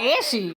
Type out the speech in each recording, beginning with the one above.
is she?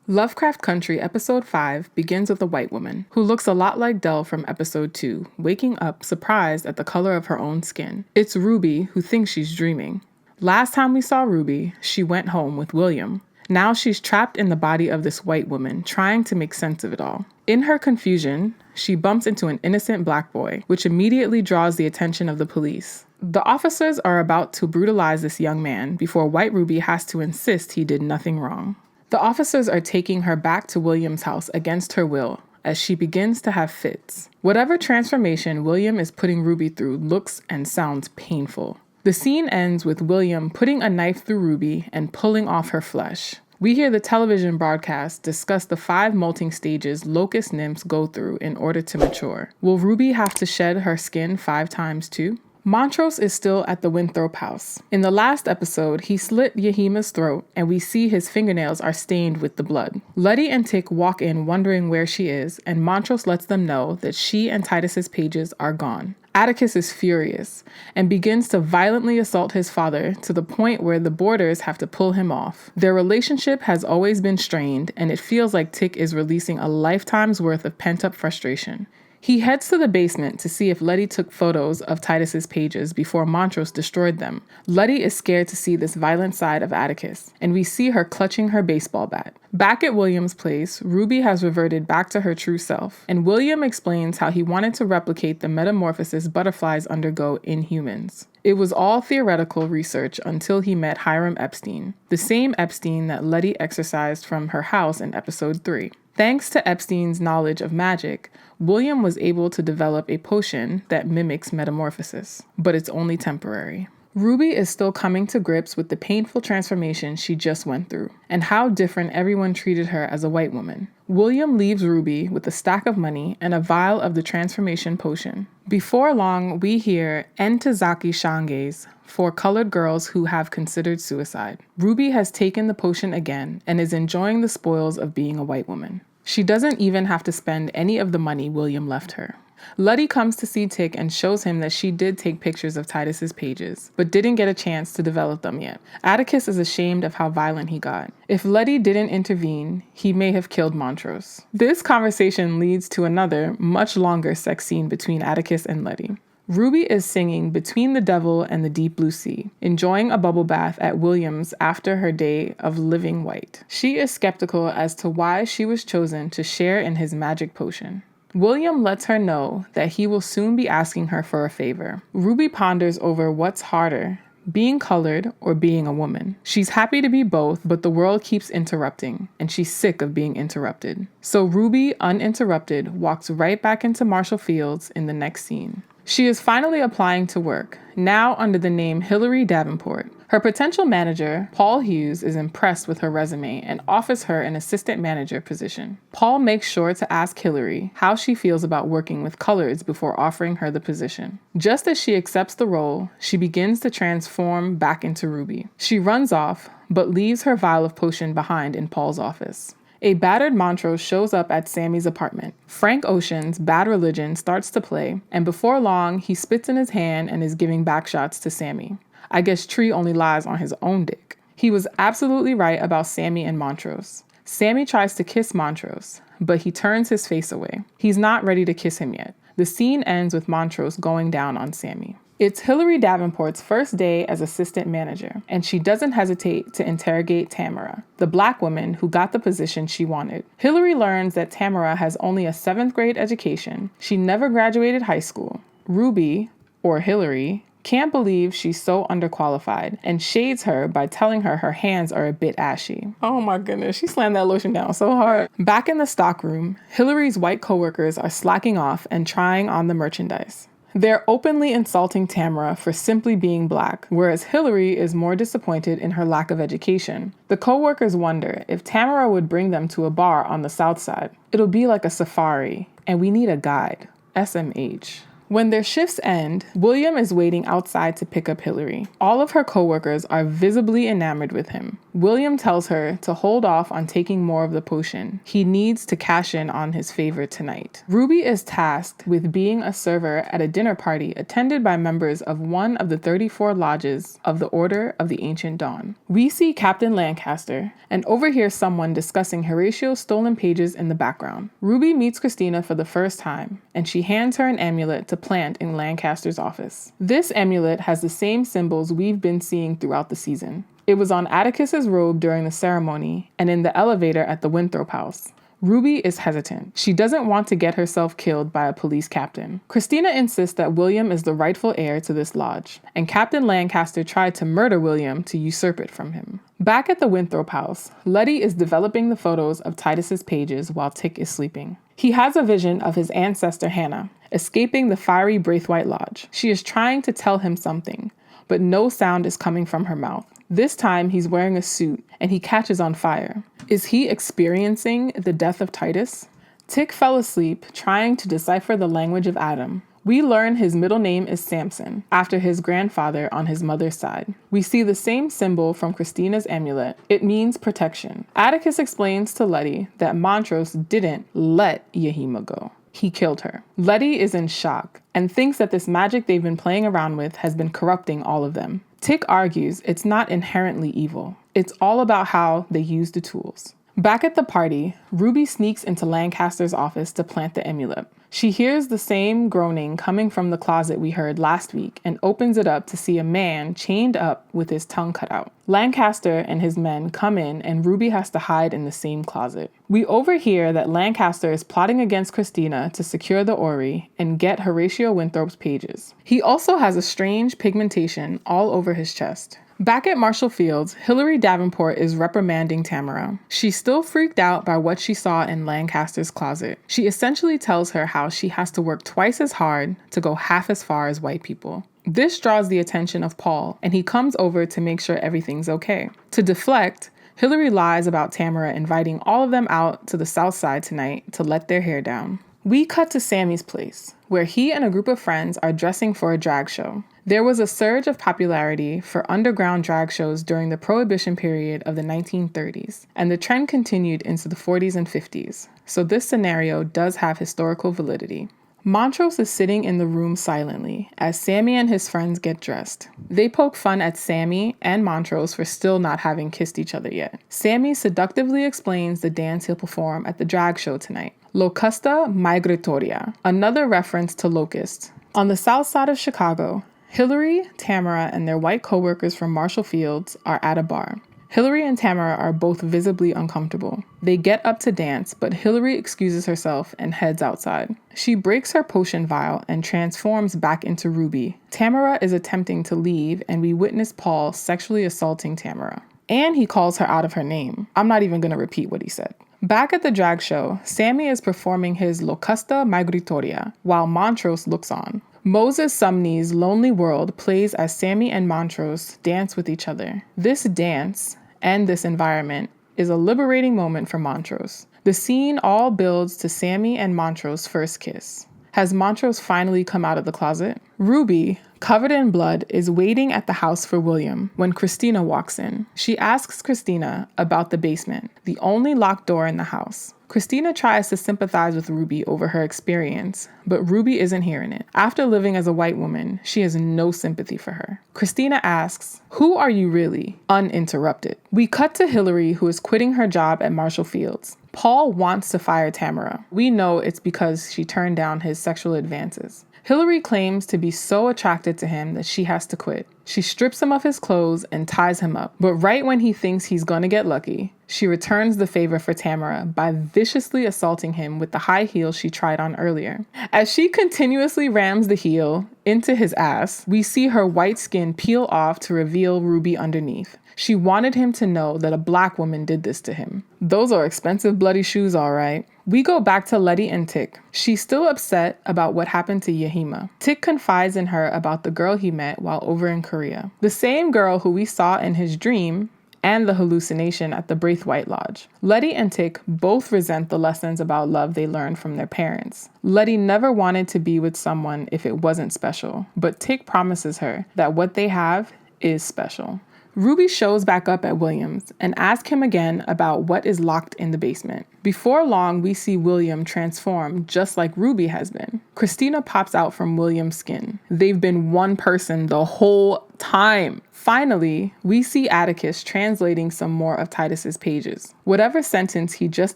Lovecraft Country Episode 5 begins with a white woman, who looks a lot like Dell from Episode 2, waking up surprised at the color of her own skin. It's Ruby, who thinks she's dreaming. Last time we saw Ruby, she went home with William. Now she's trapped in the body of this white woman, trying to make sense of it all. In her confusion, she bumps into an innocent black boy, which immediately draws the attention of the police. The officers are about to brutalize this young man before White Ruby has to insist he did nothing wrong. The officers are taking her back to William's house against her will, as she begins to have fits. Whatever transformation William is putting Ruby through looks and sounds painful. The scene ends with William putting a knife through Ruby and pulling off her flesh. We hear the television broadcast discuss the 5 molting stages locust nymphs go through in order to mature. Will Ruby have to shed her skin 5 times too? Montrose is still at the Winthrop house. In the last episode, he slit Yahima's throat, and we see his fingernails are stained with the blood. Letty and Tick walk in wondering where she is, and Montrose lets them know that she and Titus's pages are gone. Atticus is furious and begins to violently assault his father to the point where the boarders have to pull him off. Their relationship has always been strained, and it feels like Tick is releasing a lifetime's worth of pent-up frustration. He heads to the basement to see if Letty took photos of Titus's pages before Montrose destroyed them. Letty is scared to see this violent side of Atticus, and we see her clutching her baseball bat. Back at William's place, Ruby has reverted back to her true self, and William explains how he wanted to replicate the metamorphosis butterflies undergo in humans. It was all theoretical research until he met Hiram Epstein, the same Epstein that Letty exorcised from her house in episode 3. Thanks to Epstein's knowledge of magic, William was able to develop a potion that mimics metamorphosis, but it's only temporary. Ruby is still coming to grips with the painful transformation she just went through, and how different everyone treated her as a white woman. William leaves Ruby with a stack of money and a vial of the transformation potion. Before long, we hear Entazaki Shange's for colored girls who have considered suicide. Ruby has taken the potion again and is enjoying the spoils of being a white woman. She doesn't even have to spend any of the money William left her. Letty comes to see Tick and shows him that she did take pictures of Titus's pages, but didn't get a chance to develop them yet. Atticus is ashamed of how violent he got. If Letty didn't intervene, he may have killed Montrose. This conversation leads to another, much longer sex scene between Atticus and Letty. Ruby is singing Between the Devil and the Deep Blue Sea, enjoying a bubble bath at Williams after her day of living white. She is skeptical as to why she was chosen to share in his magic potion. William lets her know that he will soon be asking her for a favor. Ruby ponders over what's harder, being colored or being a woman. She's happy to be both, but the world keeps interrupting, and she's sick of being interrupted. So Ruby, uninterrupted, walks right back into Marshall Fields in the next scene. She is finally applying to work, now under the name Hilary Davenport. Her potential manager, Paul Hughes, is impressed with her resume and offers her an assistant manager position. Paul makes sure to ask Hilary how she feels about working with coloreds before offering her the position. Just as she accepts the role, she begins to transform back into Ruby. She runs off, but leaves her vial of potion behind in Paul's office. A battered Montrose shows up at Sammy's apartment. Frank Ocean's Bad Religion starts to play, and before long, he spits in his hand and is giving backshots to Sammy. I guess Tree only lies on his own dick. He was absolutely right about Sammy and Montrose. Sammy tries to kiss Montrose, but he turns his face away. He's not ready to kiss him yet. The scene ends with Montrose going down on Sammy. It's Hilary Davenport's first day as assistant manager, and she doesn't hesitate to interrogate Tamara, the black woman who got the position she wanted. Hilary learns that Tamara has only a 7th grade education. She never graduated high school. Ruby, or Hilary, can't believe she's so underqualified and shades her by telling her her hands are a bit ashy. Oh my goodness, she slammed that lotion down so hard. Back in the stockroom, Hilary's white coworkers are slacking off and trying on the merchandise. They're openly insulting Tamara for simply being black, whereas Hilary is more disappointed in her lack of education. The co-workers wonder if Tamara would bring them to a bar on the south side. It'll be like a safari, and we need a guide. SMH. When their shifts end, William is waiting outside to pick up Hilary. All of her co-workers are visibly enamored with him. William tells her to hold off on taking more of the potion. He needs to cash in on his favor tonight. Ruby is tasked with being a server at a dinner party attended by members of one of the 34 lodges of the Order of the Ancient Dawn. We see Captain Lancaster and overhear someone discussing Horatio's stolen pages in the background. Ruby meets Christina for the first time, and she hands her an amulet to plant in Lancaster's office. This amulet has the same symbols we've been seeing throughout the season. It was on Atticus's robe during the ceremony and in the elevator at the Winthrop house. Ruby is hesitant. She doesn't want to get herself killed by a police captain. Christina insists that William is the rightful heir to this lodge, and Captain Lancaster tried to murder William to usurp it from him. Back at the Winthrop house, Letty is developing the photos of Titus's pages while Tick is sleeping. He has a vision of his ancestor Hannah, escaping the fiery Braithwaite Lodge. She is trying to tell him something, but no sound is coming from her mouth. This time he's wearing a suit and he catches on fire. Is he experiencing the death of Titus? Tick fell asleep trying to decipher the language of Adam. We learn his middle name is Samson, after his grandfather on his mother's side. We see the same symbol from Christina's amulet. It means protection. Atticus explains to Letty that Montrose didn't let Yahima go. He killed her. Letty is in shock and thinks that this magic they've been playing around with has been corrupting all of them. Tick argues it's not inherently evil. It's all about how they use the tools. Back at the party, Ruby sneaks into Lancaster's office to plant the amulet. She hears the same groaning coming from the closet we heard last week and opens it up to see a man chained up with his tongue cut out. Lancaster and his men come in and Ruby has to hide in the same closet. We overhear that Lancaster is plotting against Christina to secure the Ori and get Horatio Winthrop's pages. He also has a strange pigmentation all over his chest. Back at Marshall Fields, Hilary Davenport is reprimanding Tamara. She's still freaked out by what she saw in Lancaster's closet. She essentially tells her how she has to work twice as hard to go half as far as white people. This draws the attention of Paul, and he comes over to make sure everything's okay. To deflect, Hilary lies about Tamara inviting all of them out to the South Side tonight to let their hair down. We cut to Sammy's place, where he and a group of friends are dressing for a drag show. There was a surge of popularity for underground drag shows during the Prohibition period of the 1930s, and the trend continued into the 40s and 50s, so this scenario does have historical validity. Montrose is sitting in the room silently as Sammy and his friends get dressed. They poke fun at Sammy and Montrose for still not having kissed each other yet. Sammy seductively explains the dance he'll perform at the drag show tonight, Locusta Migratoria, another reference to locusts. On the south side of Chicago, Hilary, Tamara, and their white coworkers from Marshall Fields are at a bar. Hilary and Tamara are both visibly uncomfortable. They get up to dance, but Hilary excuses herself and heads outside. She breaks her potion vial and transforms back into Ruby. Tamara is attempting to leave, and we witness Paul sexually assaulting Tamara. And he calls her out of her name. I'm not even going to repeat what he said. Back at the drag show, Sammy is performing his Locusta Migratoria, while Montrose looks on. Moses Sumney's Lonely World plays as Sammy and Montrose dance with each other. This dance and this environment is a liberating moment for Montrose. The scene all builds to Sammy and Montrose's first kiss. Has Montrose finally come out of the closet? Ruby, covered in blood, is waiting at the house for William when Christina walks in. She asks Christina about the basement, the only locked door in the house. Christina tries to sympathize with Ruby over her experience, but Ruby isn't hearing it. After living as a white woman, she has no sympathy for her. Christina asks, "Who are you really?" uninterrupted. We cut to Hilary, who is quitting her job at Marshall Fields. Paul wants to fire Tamara. We know it's because she turned down his sexual advances. Hilary claims to be so attracted to him that she has to quit. She strips him of his clothes and ties him up. But right when he thinks he's gonna get lucky, she returns the favor for Tamara by viciously assaulting him with the high heel she tried on earlier. As she continuously rams the heel into his ass, we see her white skin peel off to reveal Ruby underneath. She wanted him to know that a black woman did this to him. Those are expensive bloody shoes, all right. We go back to Letty and Tick. She's still upset about what happened to Yahima. Tick confides in her about the girl he met while over in Korea. The same girl who we saw in his dream and the hallucination at the Braithwaite Lodge. Letty and Tick both resent the lessons about love they learned from their parents. Letty never wanted to be with someone if it wasn't special, but Tick promises her that what they have is special. Ruby shows back up at William's and asks him again about what is locked in the basement. Before long, we see William transform just like Ruby has been. Christina pops out from William's skin. They've been one person the whole time. Finally, we see Atticus translating some more of Titus's pages. Whatever sentence he just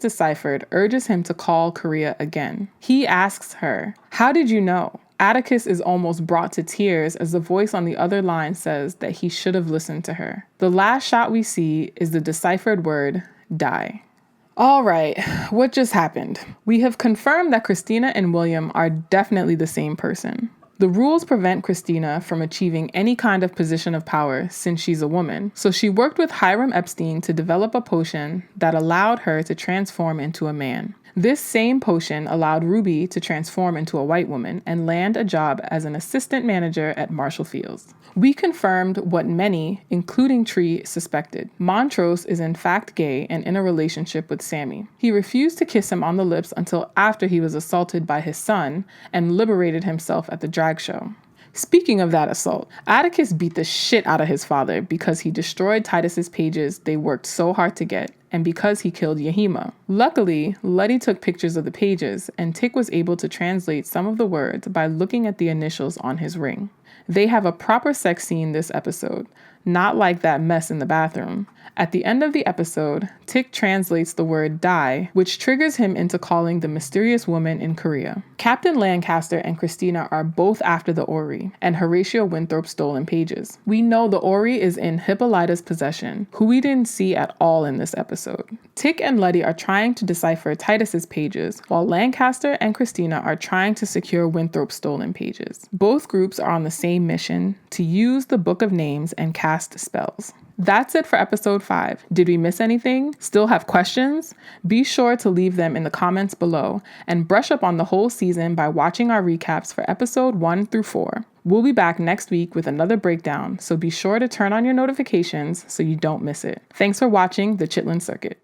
deciphered urges him to call Korea again. He asks her, "How did you know?" Atticus is almost brought to tears as the voice on the other line says that he should have listened to her. The last shot we see is the deciphered word, die. All right, what just happened? We have confirmed that Christina and William are definitely the same person. The rules prevent Christina from achieving any kind of position of power since she's a woman, so she worked with Hiram Epstein to develop a potion that allowed her to transform into a man. This same potion allowed Ruby to transform into a white woman and land a job as an assistant manager at Marshall Fields. We confirmed what many, including Tree, suspected. Montrose is in fact gay and in a relationship with Sammy. He refused to kiss him on the lips until after he was assaulted by his son and liberated himself at the drag show. Speaking of that assault, Atticus beat the shit out of his father because he destroyed Titus's pages they worked so hard to get, and because he killed Yahima. Luckily, Letty took pictures of the pages, and Tick was able to translate some of the words by looking at the initials on his ring. They have a proper sex scene this episode, not like that mess in the bathroom. At the end of the episode, Tick translates the word die, which triggers him into calling the mysterious woman in Korea. Captain Lancaster and Christina are both after the Ori, and Horatio Winthrop's stolen pages. We know the Ori is in Hippolyta's possession, who we didn't see at all in this episode. Tick and Letty are trying to decipher Titus's pages, while Lancaster and Christina are trying to secure Winthrop's stolen pages. Both groups are on the same mission, to use the Book of Names and cast spells. That's it for episode 5. Did we miss anything? Still have questions? Be sure to leave them in the comments below and brush up on the whole season by watching our recaps for episode 1 through 4. We'll be back next week with another breakdown, so be sure to turn on your notifications so you don't miss it. Thanks for watching the Chitlin Circuit.